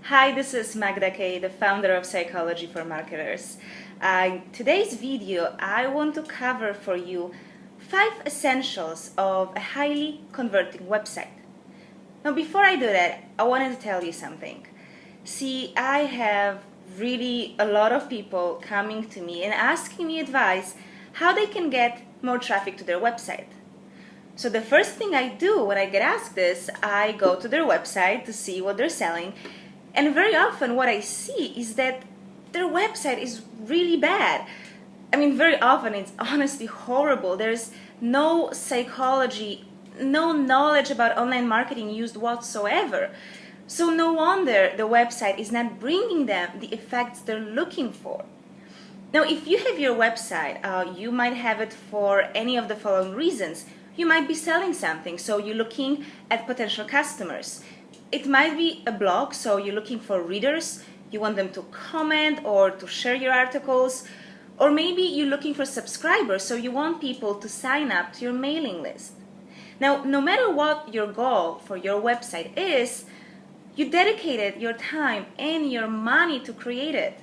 Hi, this is Magda Kay, the founder of Psychology for Marketers. Today's video, I want to cover for you 5 essentials of a highly converting website. Now, before I do that, I wanted to tell you something. See, I have really a lot of people coming to me and asking me advice how they can get more traffic to their website. So the first thing I do when I get asked this, I go to their website to see what they're selling. And very often what I see is that their website is really bad. I mean, very often it's honestly horrible. There's no psychology, no knowledge about online marketing used whatsoever. So no wonder the website is not bringing them the effects they're looking for. Now, if you have your website, you might have it for any of the following reasons. You might be selling something, so you're looking at potential customers. It might be a blog, so you're looking for readers. You want them to comment or to share your articles. Or maybe you're looking for subscribers, so you want people to sign up to your mailing list. Now, no matter what your goal for your website is, you dedicated your time and your money to create it.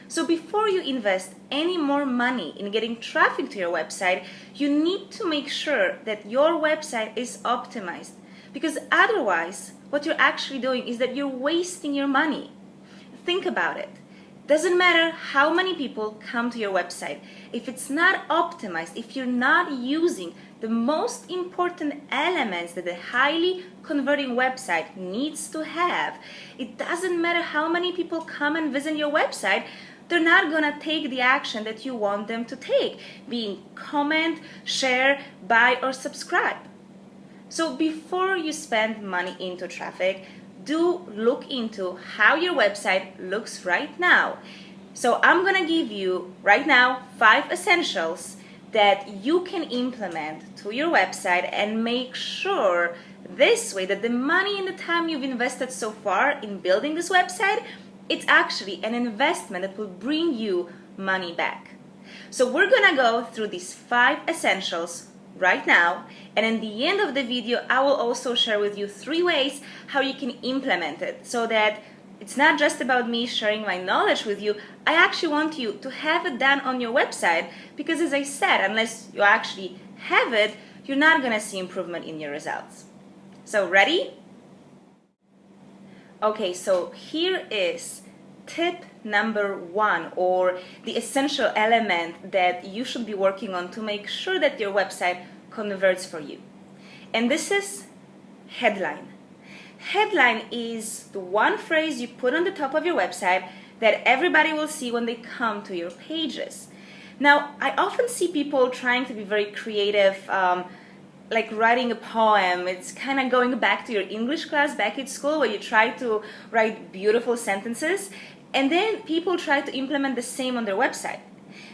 So before you invest any more money in getting traffic to your website, you need to make sure that your website is optimized. Because otherwise, what you're actually doing is that you're wasting your money. Think about it. Doesn't matter how many people come to your website. If it's not optimized, if you're not using the most important elements that a highly converting website needs to have, it doesn't matter how many people come and visit your website, they're not going to take the action that you want them to take, being comment, share, buy, or subscribe. So before you spend money into traffic, do look into how your website looks right now. So I'm going to give you right now 5 essentials that you can implement to your website and make sure this way that the money and the time you've invested so far in building this website, it's actually an investment that will bring you money back. So we're going to go through these 5 essentials right now, and in the end of the video I will also share with you 3 ways how you can implement it, so that it's not just about me sharing my knowledge with you. I actually want you to have it done on your website, because as I said, unless you actually have it, you're not going to see improvement in your results. So ready? Okay, so here is tip number 1, or the essential element that you should be working on to make sure that your website converts for you. And this is headline. Headline is the one phrase you put on the top of your website that everybody will see when they come to your pages. Now, I often see people trying to be very creative, like writing a poem. It's kind of going back to your English class back at school where you try to write beautiful sentences, and then people try to implement the same on their website.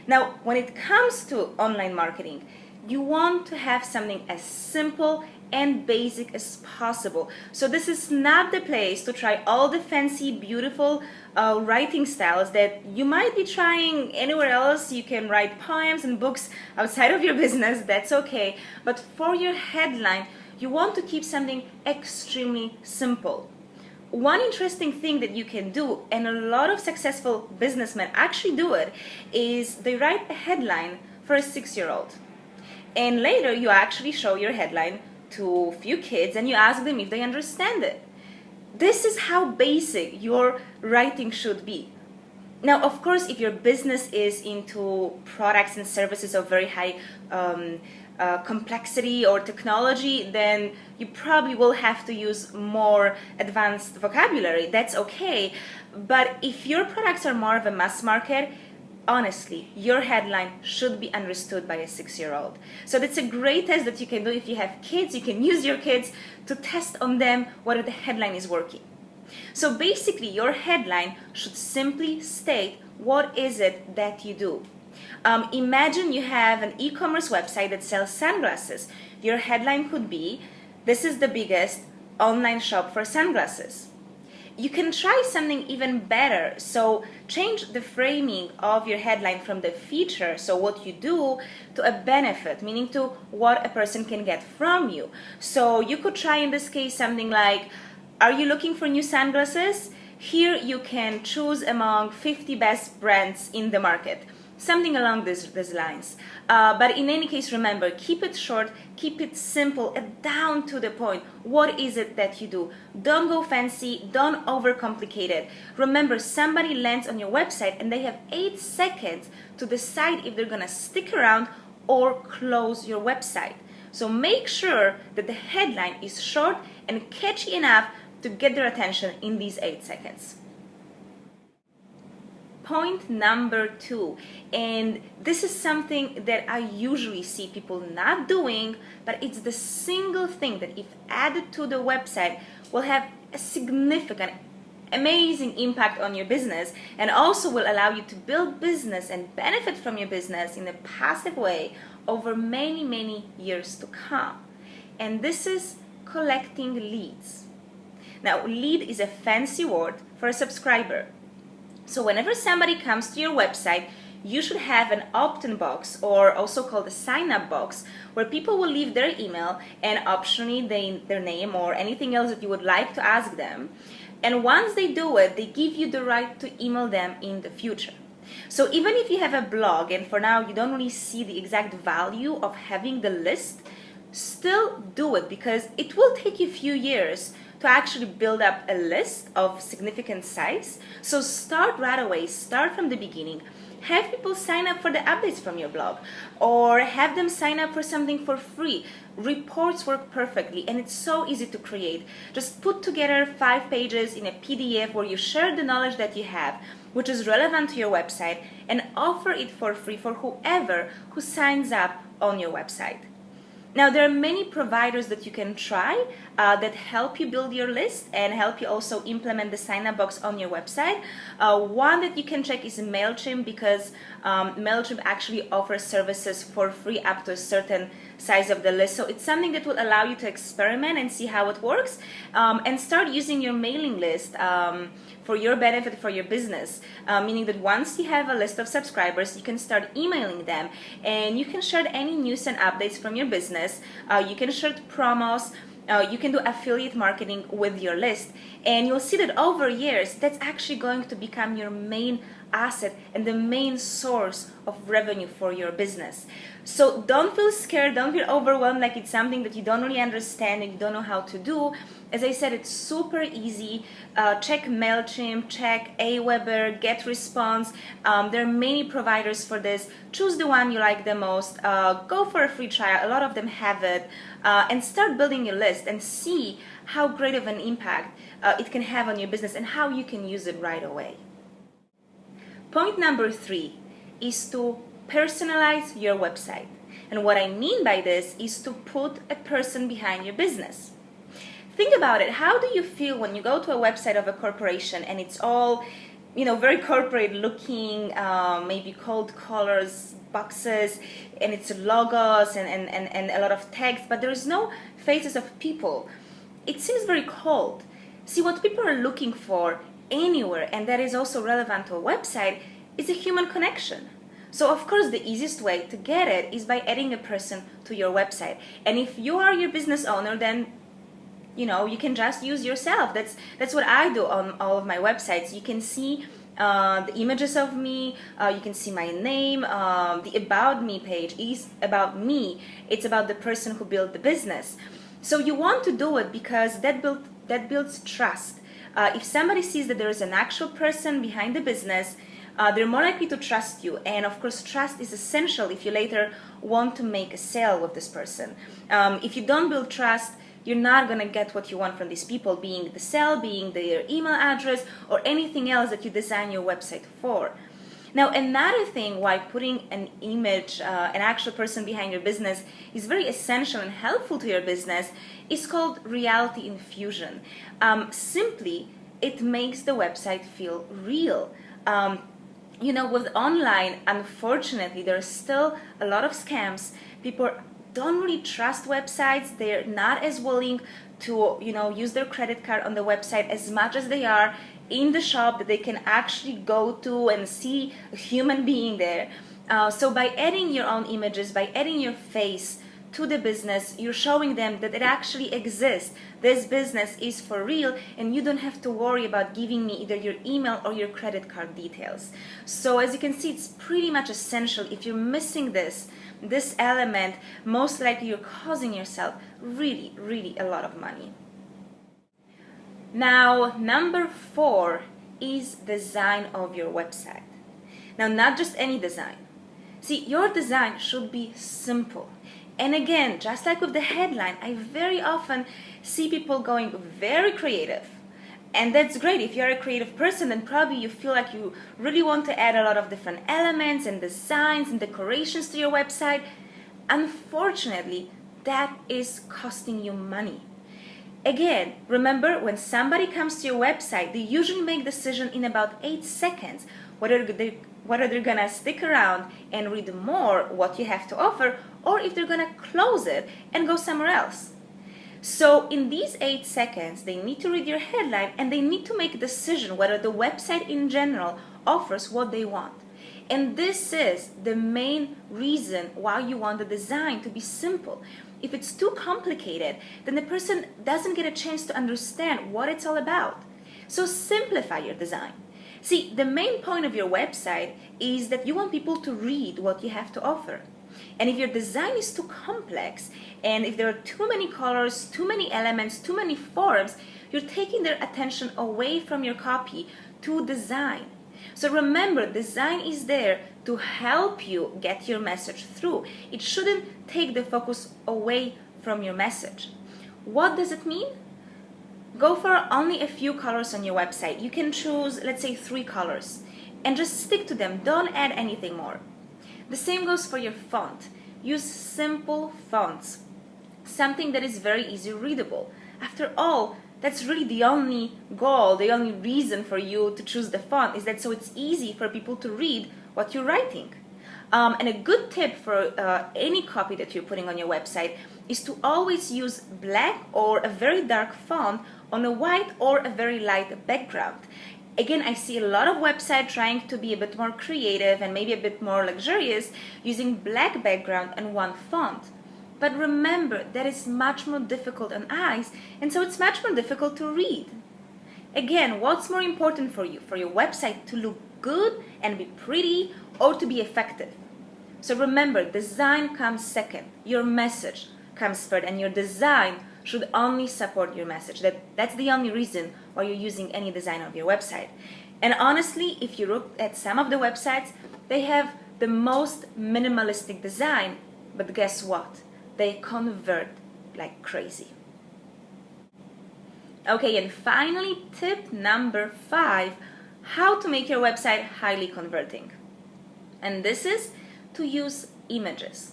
Now, when it comes to online marketing, you want to have something as simple and basic as possible. So this is not the place to try all the fancy, beautiful writing styles that you might be trying anywhere else. You can write poems and books outside of your business, that's okay. But for your headline, you want to keep something extremely simple. One interesting thing that you can do, and a lot of successful businessmen actually do it, is they write a headline for a 6-year-old. And later you actually show your headline to a few kids and you ask them if they understand it. This is how basic your writing should be. Now, of course, if your business is into products and services of very high complexity or technology, then you probably will have to use more advanced vocabulary. That's okay. But if your products are more of a mass market, honestly, your headline should be understood by a 6-year-old. So that's a great test that you can do. If you have kids, you can use your kids to test on them whether the headline is working. So basically, your headline should simply state what is it that you do. Imagine you have an e-commerce website that sells sunglasses. Your headline could be, "This is the biggest online shop for sunglasses." You can try something even better. So change the framing of your headline from the feature, so what you do, to a benefit, meaning to what a person can get from you. So you could try in this case something like, "Are you looking for new sunglasses? Here you can choose among 50 best brands in the market, something along these lines. But in any case, remember, keep it short, keep it simple, and down to the point. What is it that you do? Don't go fancy, don't overcomplicate it. Remember, somebody lands on your website and they have 8 seconds to decide if they're gonna stick around or close your website. So make sure that the headline is short and catchy enough to get their attention in these 8 seconds. Point number 2, and this is something that I usually see people not doing, but it's the single thing that if added to the website will have a significant, amazing impact on your business, and also will allow you to build business and benefit from your business in a passive way over many, many years to come. And this is collecting leads. Now, lead is a fancy word for a subscriber. So whenever somebody comes to your website, you should have an opt-in box, or also called a sign-up box, where people will leave their email and optionally their name or anything else that you would like to ask them. And once they do it, they give you the right to email them in the future. So even if you have a blog and for now you don't really see the exact value of having the list, still do it, because it will take you a few years to actually build up a list of significant size. So start right away, start from the beginning. Have people sign up for the updates from your blog, or have them sign up for something for free. Reports work perfectly, and it's so easy to create. Just put together 5 pages in a PDF where you share the knowledge that you have, which is relevant to your website, and offer it for free for whoever who signs up on your website. Now, there are many providers that you can try that help you build your list and help you also implement the sign-up box on your website. One that you can check is MailChimp, because MailChimp actually offers services for free up to a certain size of the list. So it's something that will allow you to experiment and see how it works, and start using your mailing list for your benefit, for your business, meaning that once you have a list of subscribers, you can start emailing them, and you can share any news and updates from your business. You can share promos, you can do affiliate marketing with your list, and you'll see that over years, that's actually going to become your main asset and the main source of revenue for your business. So don't feel scared, don't feel overwhelmed like it's something that you don't really understand and you don't know how to do. As I said, it's super easy. Check MailChimp, check Aweber, GetResponse. There are many providers for this. Choose the one you like the most. Go for a free trial. A lot of them have it. And start building your list and see how great of an impact it can have on your business and how you can use it right away. Point number 3 is to personalize your website. And what I mean by this is to put a person behind your business. Think about it. How do you feel when you go to a website of a corporation and it's all, very corporate looking, maybe cold colors, boxes, and it's logos and a lot of text, but there's no faces of people? It seems very cold. See, what people are looking for anywhere, and that is also relevant to a website, is a human connection. So of course the easiest way to get it is by adding a person to your website. And if you are your business owner, then you can just use yourself. That's what I do on all of my websites. You can see the images of me, you can see my name. The About Me page is about me. It's about the person who built the business. So you want to do it because that builds trust. If somebody sees that there is an actual person behind the business, they're more likely to trust you. And of course, trust is essential if you later want to make a sale with this person. If you don't build trust, you're not going to get what you want from these people, being the sale, being their email address, or anything else that you design your website for. Now, another thing why putting an image, an actual person behind your business is very essential and helpful to your business is called reality infusion. Simply, it makes the website feel real. With online, unfortunately, there's still a lot of scams. People don't really trust websites. They're not as willing to, use their credit card on the website as much as they are in the shop that they can actually go to and see a human being there. So by adding your own images, by adding your face to the business. You're showing them that it actually exists. This business is for real, and you don't have to worry about giving me either your email or your credit card details. So as you can see, it's pretty much essential. If you're missing this element, most likely you're causing yourself really a lot of money. Now, number 4 is design of your website. Now, not just any design. See, your design should be simple. And again, just like with the headline, I very often see people going very creative. And that's great. If you're a creative person, then probably you feel like you really want to add a lot of different elements and designs and decorations to your website. Unfortunately, that is costing you money. Again, remember, when somebody comes to your website, they usually make a decision in about 8 seconds whether they're gonna stick around and read more what you have to offer, or if they're gonna close it and go somewhere else. So in these 8 seconds, they need to read your headline and they need to make a decision whether the website in general offers what they want. And this is the main reason why you want the design to be simple. If it's too complicated, then the person doesn't get a chance to understand what it's all about. So simplify your design. See, the main point of your website is that you want people to read what you have to offer. And if your design is too complex, and if there are too many colors, too many elements, too many forms, you're taking their attention away from your copy to design. So remember, design is there to help you get your message through. It shouldn't take the focus away from your message. What does it mean? Go for only a few colors on your website. You can choose, let's say, 3 colors, and just stick to them. Don't add anything more. The same goes for your font. Use simple fonts, something that is very easy readable. After all, that's really the only goal, the only reason for you to choose the font, is that so it's easy for people to read what you're writing. And a good tip for any copy that you're putting on your website is to always use black or a very dark font on a white or a very light background. Again, I see a lot of websites trying to be a bit more creative and maybe a bit more luxurious using black background and one font. But remember, that is much more difficult on eyes, and so it's much more difficult to read. Again, what's more important for you? For your website to look good and be pretty, or to be effective? So remember, design comes second. Your message comes third, and your design should only support your message. That's the only reason why you're using any design of your website. And honestly, if you look at some of the websites, they have the most minimalistic design, but guess what? They convert like crazy. Okay, and finally, tip number 5, how to make your website highly converting. And this is to use images.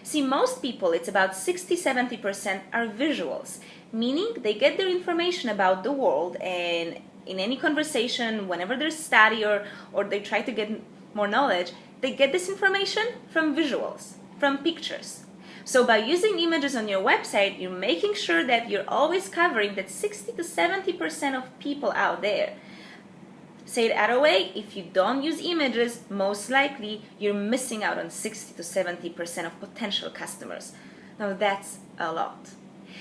See, most people, it's about 60-70% are visuals, meaning they get their information about the world, and in any conversation, whenever they study or they try to get more knowledge, they get this information from visuals, from pictures. So by using images on your website, you're making sure that you're always covering that 60-70% of people out there. Say it other way, if you don't use images, most likely you're missing out on 60-70% of potential customers. Now that's a lot.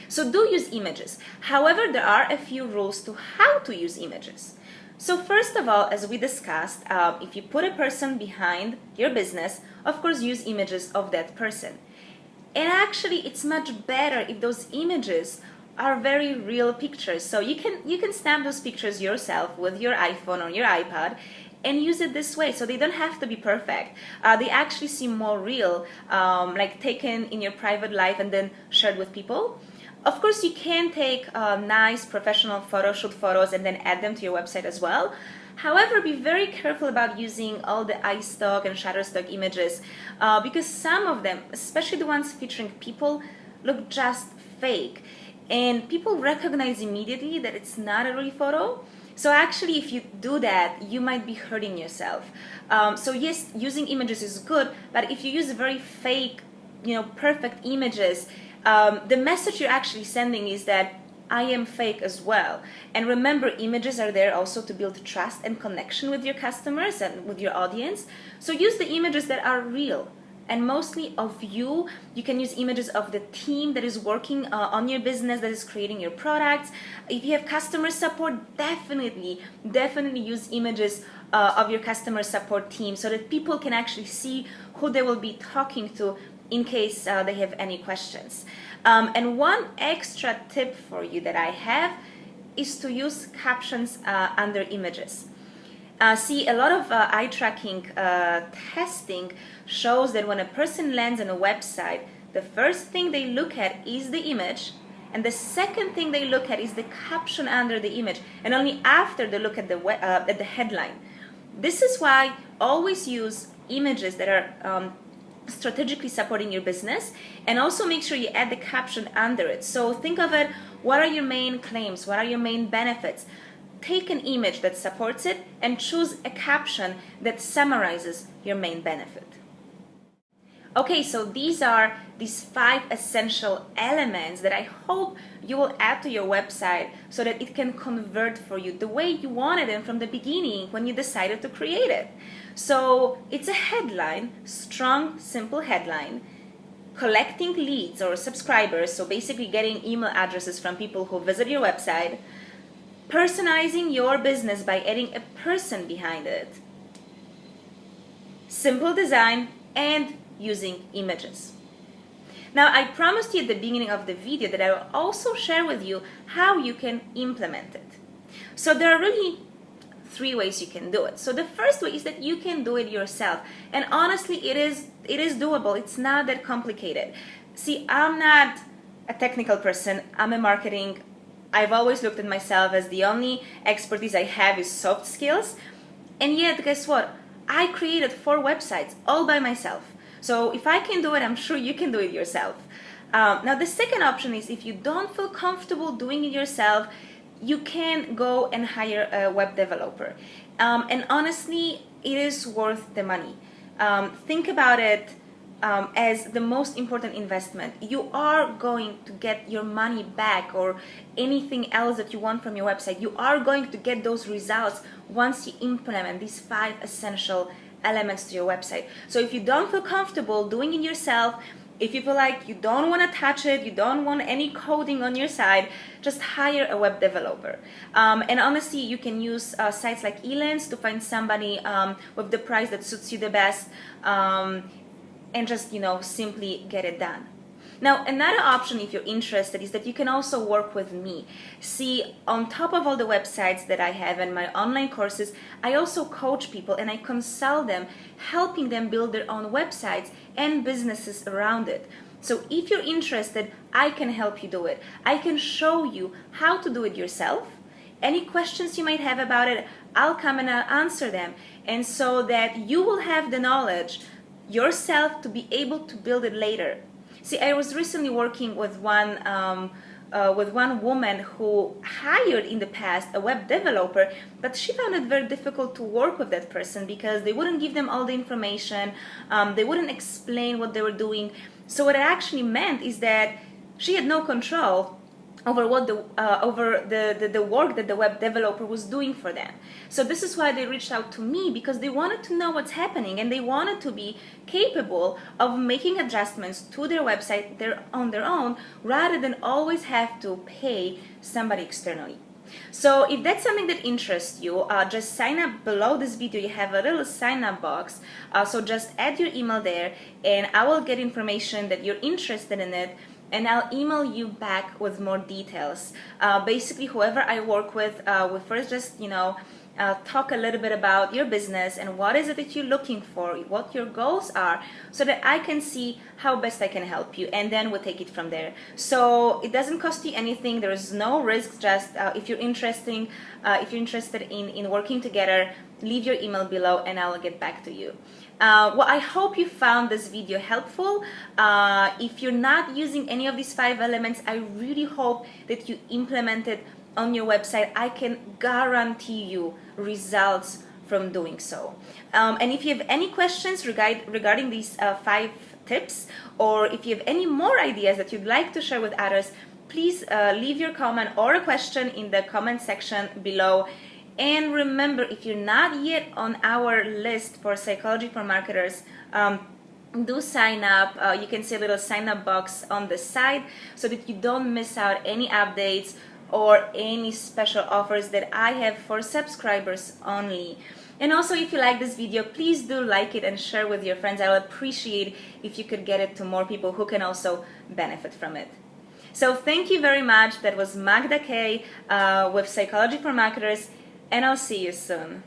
So do use images. However, there are a few rules to how to use images. So first of all, as we discussed, if you put a person behind your business, of course use images of that person. And actually, it's much better if those images are very real pictures. So you can snap those pictures yourself with your iPhone or your iPad and use it this way. So they don't have to be perfect. They actually seem more real, like taken in your private life and then shared with people. Of course, you can take nice professional photo shoot photos and then add them to your website as well. However, be very careful about using all the iStock and Shutterstock images because some of them, especially the ones featuring people, look just fake. And people recognize immediately that it's not a real photo. So actually, if you do that, you might be hurting yourself. So yes, using images is good, but if you use very fake, perfect images, the message you're actually sending is that I am fake as well. And remember, images are there also to build trust and connection with your customers and with your audience. So use the images that are real, and mostly of you. You can use images of the team that is working on your business, that is creating your products. If you have customer support, definitely use images of your customer support team so that people can actually see who they will be talking to in case they have any questions. And one extra tip for you that I have is to use captions under images. See, a lot of eye tracking testing shows that when a person lands on a website, the first thing they look at is the image, and the second thing they look at is the caption under the image, and only after they look at the headline. This is why always use images that are strategically supporting your business, and also make sure you add the caption under it. So think of it, what are your main claims? What are your main benefits? Take an image that supports it and choose a caption that summarizes your main benefit. Okay, so these are these 5 essential elements that I hope you will add to your website so that it can convert for you the way you wanted it from the beginning when you decided to create it. So it's a headline, strong, simple headline, collecting leads or subscribers, so basically getting email addresses from people who visit your website, personalizing your business by adding a person behind it, simple design, and using images. Now, I promised you at the beginning of the video that I will also share with you how you can implement it. So there are really 3 ways you can do it. So the first way is that you can do it yourself. And honestly, it is doable. It's not that complicated. See, I'm not a technical person. I'm a marketing. I've always looked at myself as the only expertise I have is soft skills. And yet, guess what? I created 4 websites all by myself. So if I can do it, I'm sure you can do it yourself. Now, the second option is if you don't feel comfortable doing it yourself, you can go and hire a web developer. And honestly, it is worth the money. Think about it as the most important investment. You are going to get your money back, or anything else that you want from your website. You are going to get those results once you implement these 5 essential elements to your website. So if you don't feel comfortable doing it yourself, if you feel like you don't want to touch it, you don't want any coding on your side, just hire a web developer. And honestly, you can use sites like Elance to find somebody with the price that suits you the best, and just, simply get it done. Now, another option, if you're interested, is that you can also work with me. See, on top of all the websites that I have and my online courses, I also coach people and I consult them, helping them build their own websites and businesses around it. So if you're interested, I can help you do it. I can show you how to do it yourself. Any questions you might have about it, I'll come and I'll answer them. And so that you will have the knowledge yourself to be able to build it later. See, I was recently working with one woman who hired in the past a web developer, but she found it very difficult to work with that person because they wouldn't give them all the information, they wouldn't explain what they were doing. So what it actually meant is that she had no control over what the work that the web developer was doing for them. So this is why they reached out to me, because they wanted to know what's happening and they wanted to be capable of making adjustments to their website on their own, rather than always have to pay somebody externally. So if that's something that interests you, just sign up below this video. You have a little sign up box, so just add your email there and I will get information that you're interested in it, and I'll email you back with more details. Basically, whoever I work with, we first just, talk a little bit about your business and what is it that you're looking for, what your goals are, so that I can see how best I can help you, and then we'll take it from there. So it doesn't cost you anything. There is no risk. Just if you're interested in working together, leave your email below and I will get back to you. Well, I hope you found this video helpful. If you're not using any of these 5 elements, I really hope that you implement it on your website. I can guarantee you results from doing so. And if you have any questions regarding these 5 tips, or if you have any more ideas that you'd like to share with others, please leave your comment or a question in the comment section below. And remember, if you're not yet on our list for Psychology for Marketers, do sign up. You can see a little sign up box on the side so that you don't miss out any updates or any special offers that I have for subscribers only. And also, if you like this video, please do like it and share with your friends. I'll appreciate if you could get it to more people who can also benefit from it. So thank you very much. That was Magda Kay with Psychology for Marketers, and I'll see you soon.